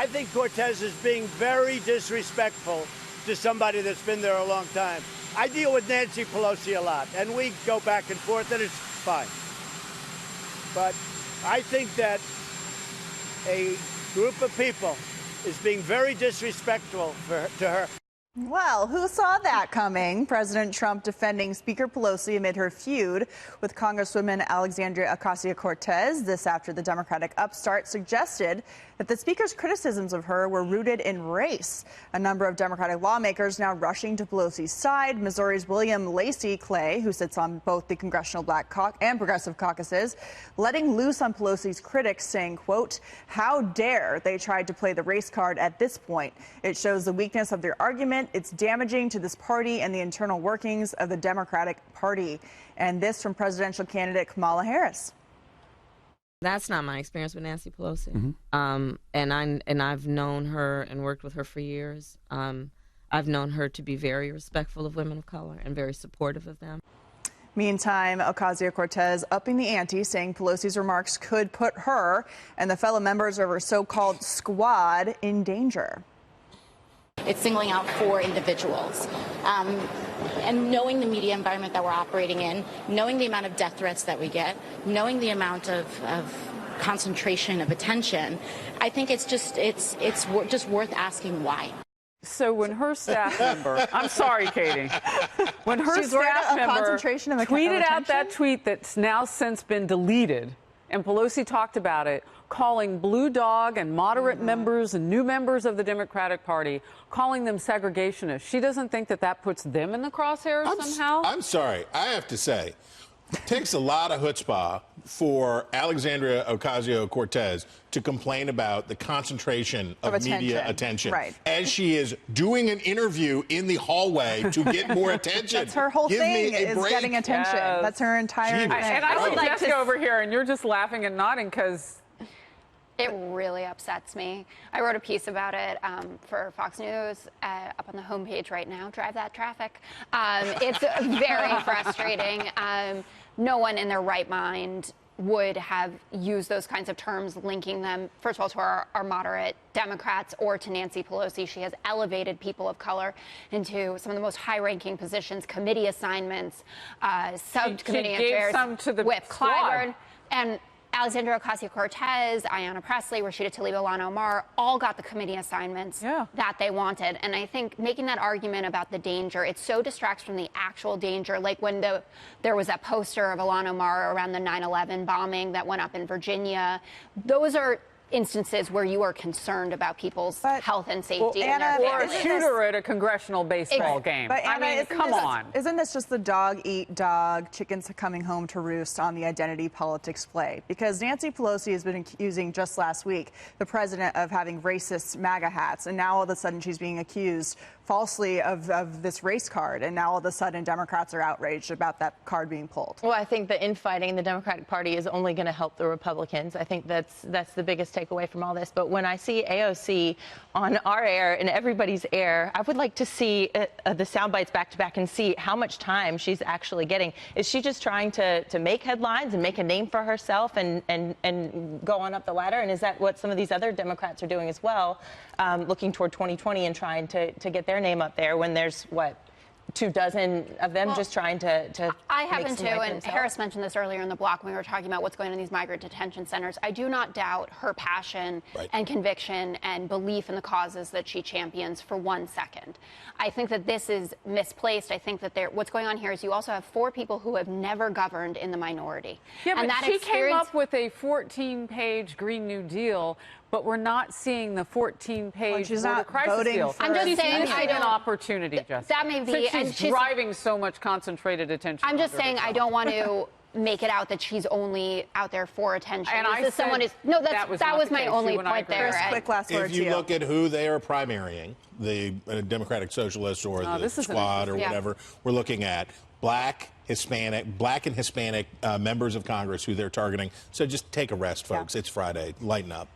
I think Cortez is being very disrespectful to somebody that's been there a long time. I deal with Nancy Pelosi a lot, and we go back and forth, and it's fine. But I think that a group of people is being very disrespectful to her. Well, who saw that coming? President Trump defending Speaker Pelosi amid her feud with Congresswoman Alexandria Ocasio-Cortez. This after the Democratic upstart suggested that the Speaker's criticisms of her were rooted in race. A number of Democratic lawmakers now rushing to Pelosi's side. Missouri's William Lacey Clay, who sits on both the Congressional Black Caucus and Progressive caucuses, letting loose on Pelosi's critics, saying, quote, "How dare they try to play the race card at this point? It shows the weakness of their argument. It's damaging to this party and the internal workings of the Democratic Party." And this from presidential candidate Kamala Harris. That's not my experience with Nancy Pelosi. And I've known her and worked with her for years. I've known her to be very respectful of women of color and very supportive of them. Meantime, Ocasio-Cortez upping the ante, saying Pelosi's remarks could put her and the fellow members of her so-called squad in danger. It's singling out 4 individuals. And knowing the media environment that we're operating in, knowing the amount of death threats that we get, knowing the amount of concentration of attention, I think it's just worth asking why. So when her staff member, I'm sorry, Katie, when her She's worried staff of member concentration of tweeted out attention? that tweet that's now since been deleted, and Pelosi talked about it, calling Blue Dog and moderate members and new members of the Democratic Party, calling them segregationists. She doesn't think that that puts them in the crosshairs somehow? I'm sorry. I have to say, it takes a lot of chutzpah for Alexandria Ocasio-Cortez to complain about the concentration of media attention. Right. As she is doing an interview in the hallway to get more attention. That's her whole thing, is getting attention. Yes. That's her entire thing. And I see Jessica over here, and you're just laughing and nodding because... It really upsets me. I wrote a piece about it for Fox News up on the homepage right now. Drive that traffic. It's very frustrating. No one in their right mind would have used those kinds of terms, linking them, first of all, to our moderate Democrats or to Nancy Pelosi. She has elevated people of color into some of the most high-ranking positions, committee assignments, subcommittee chairs with Clyburn. And Alexandria Ocasio-Cortez, Ayanna Pressley, Rashida Tlaib, Ilhan Omar, all got the committee assignments that they wanted. And I think making that argument about the danger, it so distracts from the actual danger. Like when there was that poster of Ilhan Omar around the 9/11 bombing that went up in Virginia. Those are instances where you are concerned about people's health and safety. Or a shooter at a congressional baseball game. But Anna, I mean, come on. Isn't this just the dog eat dog, chickens coming home to roost on the identity politics play? Because Nancy Pelosi has been accusing just last week the president of having racist MAGA hats, and now all of a sudden she's being accused falsely of this race card, and now all of a sudden Democrats are outraged about that card being pulled. Well, I think the infighting in the Democratic Party is only going to help the Republicans. I think that's the biggest takeaway from all this. But when I see AOC on our air and everybody's air, I would like to see the sound bites back to back and see how much time she's actually getting. Is she just trying to make headlines and make a name for herself and go on up the ladder? And is that what some of these other Democrats are doing as well, looking toward 2020 and trying to get their name up there when there's, what, 24 of them just trying to I happen to, and themselves? Harris mentioned this earlier in the block when we were talking about what's going on in these migrant detention centers. I do not doubt her passion and conviction and belief in the causes that she champions for 1 second. I think that this is misplaced. I think that what's going on here is you also have 4 people who have never governed in the minority. Yeah, and but that she came up with a 14-page Green New Deal, but we're not seeing the 14-page border crisis deal. I'm just saying I don't. An opportunity, Jessica. That may be. Since she's driving so much concentrated attention. I'm just saying I don't want to make it out that she's only out there for attention. And that was my only point there. Quick last word if you look at who they are primarying, the Democratic Socialists or the Squad or whatever, we're looking at black and Hispanic members of Congress who they're targeting. So just take a rest, folks. It's Friday. Lighten up.